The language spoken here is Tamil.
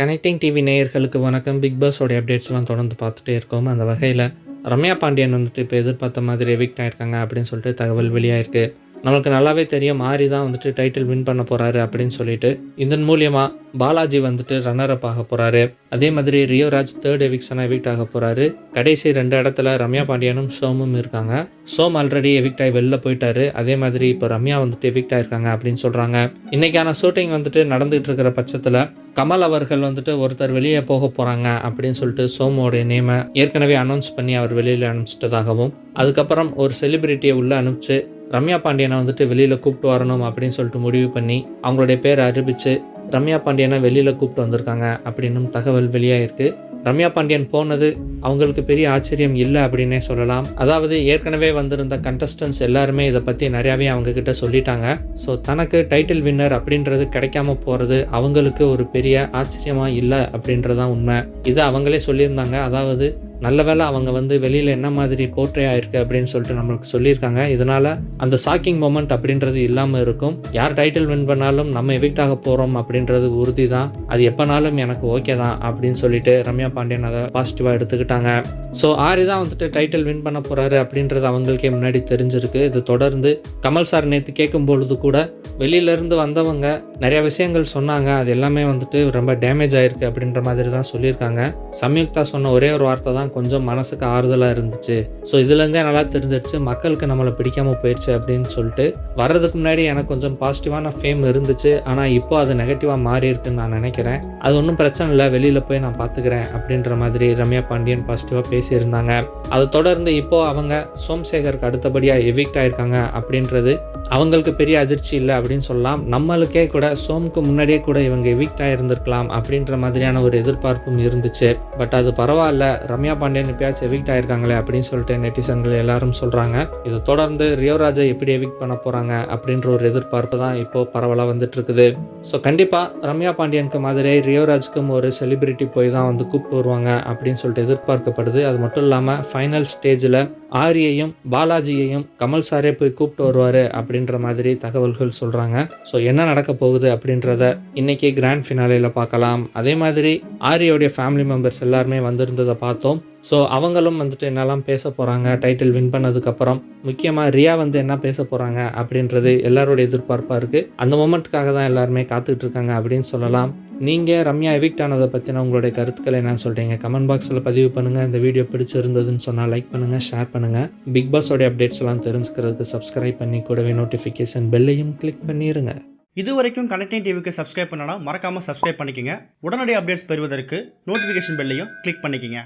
கனெக்டிங் டிவி நேயர்களுக்கு வணக்கம். பிக் பாஸோடைய அப்டேட்ஸ்லாம் தொடர்ந்து பார்த்துட்டே இருக்கோம். அந்த வகையில் ரம்யா பாண்டியன் வந்துட்டு இப்போ எதிர்பார்த்த மாதிரி எவிக்ட் ஆயிருக்காங்க அப்படின்னு சொல்லிட்டு தகவல் வெளியாயிருக்கு. நம்மளுக்கு நல்லாவே தெரியும் ஆரி தான் வந்துட்டு டைட்டில் வின் பண்ண போகிறாரு அப்படின்னு சொல்லிட்டு. இதன் மூலியமாக பாலாஜி வந்துட்டு ரன்னர் அப் ஆக போகிறாரு. அதே மாதிரி ரியோராஜ் தேர்ட் எவிக்ஷனாக எவிக்ட் ஆக போகிறாரு. கடைசி 2 இடத்துல ரம்யா பாண்டியனும் சோமும் இருக்காங்க. சோம் ஆல்ரெடி எவிக்ட் ஆகி வெளில போயிட்டாரு. அதே மாதிரி இப்போ ரம்யா வந்துட்டு எவிக்ட் ஆயிருக்காங்க அப்படின்னு சொல்கிறாங்க. இன்றைக்கான ஷூட்டிங் வந்துட்டு நடந்துகிட்டு இருக்கிற பட்சத்தில் கமல் அவர்கள் வந்துட்டு ஒருத்தர் வெளியே போக போகிறாங்க அப்படின்னு சொல்லிட்டு சோமோடைய நேமை ஏற்கனவே அனௌன்ஸ் பண்ணி அவர் வெளியில் அனுப்பிச்சிட்டதாகவும், அதுக்கப்புறம் ஒரு செலிபிரிட்டியை உள்ளே அனுப்பிச்சு ரம்யா பாண்டியனை வந்துட்டு வெளியில் கூப்பிட்டு வரணும் அப்படின்னு சொல்லிட்டு முடிவு பண்ணி அவங்களுடைய பேரை அறிவித்து ரம்யா பாண்டியனை வெளியில் கூப்பிட்டு வந்திருக்காங்க அப்படின்னும் தகவல் வெளியாகிருக்கு. ரம்யா பாண்டியன் போனது அவங்களுக்கு பெரிய ஆச்சரியம் இல்லை அப்படின்னே சொல்லலாம். அதாவது ஏற்கனவே வந்திருந்த கண்டஸ்டன்ஸ் எல்லாருமே இதை பற்றி நிறையாவே அவங்க கிட்ட சொல்லிட்டாங்க. ஸோ தனக்கு டைட்டில் வின்னர் அப்படின்றது கிடைக்காம போகிறது அவங்களுக்கு ஒரு பெரிய ஆச்சரியமாக இல்லை அப்படின்றதான் உண்மை. இதை அவங்களே சொல்லியிருந்தாங்க. அதாவது நல்ல வேளை அவங்க வந்து வெளியில் என்ன மாதிரி போர்ட்ரே ஆயிருக்கு அப்படின்னு சொல்லிட்டு நம்மளுக்கு சொல்லியிருக்காங்க. இதனால் அந்த ஷாக்கிங் மொமெண்ட் அப்படின்றது இல்லாமல் இருக்கும். யார் டைட்டில் வின் பண்ணாலும் நம்ம எவிக்ட் ஆக போகிறோம் அப்படின்றது உறுதி தான். அது எப்போனாலும் எனக்கு ஓகே தான் அப்படின்னு சொல்லிட்டு ரம்யா பாண்டியன் அதை பாசிட்டிவாக எடுத்துக்கிட்டாங்க. ஸோ ஆரி தான் வந்துட்டு டைட்டில் வின் பண்ண போகிறாரு அப்படின்றது அவங்களுக்கே முன்னாடி தெரிஞ்சிருக்கு. இது தொடர்ந்து கமல் சார் நேற்று கேட்கும்பொழுது கூட வெளியிலேருந்து வந்தவங்க நிறைய விஷயங்கள் சொன்னாங்க. அது எல்லாமே வந்துட்டு ரொம்ப டேமேஜ் ஆயிருக்கு அப்படின்ற மாதிரி தான் சொல்லியிருக்காங்க. சம்யுக்தா சொன்ன ஒரே ஒரு வார்த்தை தான் கொஞ்சம் மனசுக்கு ஆறுதலாக இருந்துச்சு. ஸோ இதுலேருந்தே நல்லா தெரிஞ்சிடுச்சு மக்களுக்கு நம்மளை பிடிக்காமல் போயிடுச்சு அப்படின்னு சொல்லிட்டு. வர்றதுக்கு முன்னாடி எனக்கு கொஞ்சம் பாசிட்டிவான ஃபேம் இருந்துச்சு, ஆனால் இப்போ அது நெகட்டிவாக மாறி இருக்குன்னு நான் நினைக்கிறேன். அது ஒன்றும் பிரச்சனை இல்லை, வெளியில் போய் நான் பார்த்துக்கிறேன் அப்படின்ற மாதிரி ரம்யா பாண்டியன் பாசிட்டிவாக பேசியிருந்தாங்க. அதை தொடர்ந்து இப்போ அவங்க சோம்சேகருக்கு அடுத்தபடியாக எவிக்ட் ஆயிருக்காங்க அப்படின்றது அவங்களுக்கு பெரிய அதிர்ச்சி இல்லை அப்படின்னு சொல்லலாம். நம்மளுக்கே கூட சோமுக்கு முன்னாடியே கூட இவங்க எவிக்ட் ஆகிருந்திருக்கலாம் அப்படின்ற மாதிரியான ஒரு எதிர்பார்ப்பும் இருந்துச்சு. பட் அது பரவாயில்ல, ரம்யா பாண்டியன் எப்பயாச்சும் எவிக்ட் ஆயிருக்காங்களே அப்படின்னு சொல்லிட்டு நெட்டிசன்கள் எல்லாரும் சொல்கிறாங்க. இதை தொடர்ந்து ரியோராஜை எப்படி எவிக்ட் பண்ண போகிறாங்க அப்படின்ற ஒரு எதிர்பார்ப்பு தான் இப்போ பரவலாக வந்துட்டு இருக்குது. ஸோ கண்டிப்பாக ரம்யா பாண்டியனுக்கு மாதிரி ரியோராஜுக்கும் ஒரு செலிபிரிட்டி போய் தான் வந்து கூப்பிட்டு வருவாங்க அப்படின்னு சொல்லிட்டு எதிர்பார்க்கப்படுது. அது மட்டும் இல்லாமல் ஃபைனல் ஸ்டேஜில் ஆரியையும் பாலாஜியையும் கமல் சாரே போய் கூப்பிட்டு வருவார் அப்படின்ற மாதிரி தகவல்கள் சொல்கிறாங்க. ஸோ என்ன நடக்க போகுது அப்படின்றத இன்னைக்கு கிராண்ட் ஃபினாலேயில் பார்க்கலாம். அதே மாதிரி ஆரியோடைய ஃபேமிலி மெம்பர்ஸ் எல்லாருமே வந்திருந்ததை பார்த்தோம். ஸோ அவங்களும் வந்துட்டு என்னெல்லாம் பேச போகிறாங்க டைட்டில் வின் பண்ணதுக்கப்புறம், முக்கியமாக ரியா வந்து என்ன பேச போகிறாங்க அப்படின்றது எல்லாரோட எதிர்பார்ப்பாக இருக்குது. அந்த மொமெண்ட்டுக்காக தான் எல்லாருமே காத்துக்கிட்டு இருக்காங்க அப்படின்னு சொல்லலாம். நீங்கள் ரம்யா எவிக்ட் ஆனதை பற்றின உங்களுடைய கருத்துக்களை என்ன சொல்கிறீங்க கமெண்ட் பாக்ஸில் பதிவு பண்ணுங்கள். இந்த வீடியோ பிடிச்சிருந்ததுன்னு சொன்னால் லைக் பண்ணுங்கள், ஷேர் பண்ணுங்கள். பிக் பாஸோடைய அப்டேட்ஸ் எல்லாம் தெரிஞ்சுக்கிறதுக்கு சப்ஸ்கிரைப் பண்ணி கூடவே நோட்டிஃபிகேஷன் பெல்லையும் கிளிக் பண்ணிடுங்க. இது வரைக்கும் கனெக்டிங் டிவிக்கு சப்ஸ்கிரைப் பண்ணனா மறக்காமல் சப்ஸ்கிரைப் பண்ணிக்கங்க. உடனடி அப்டேட்ஸ் பெறுவதற்கு நோட்டிஃபிகேஷன் பெல்லையும் கிளிக் பண்ணிக்கங்க.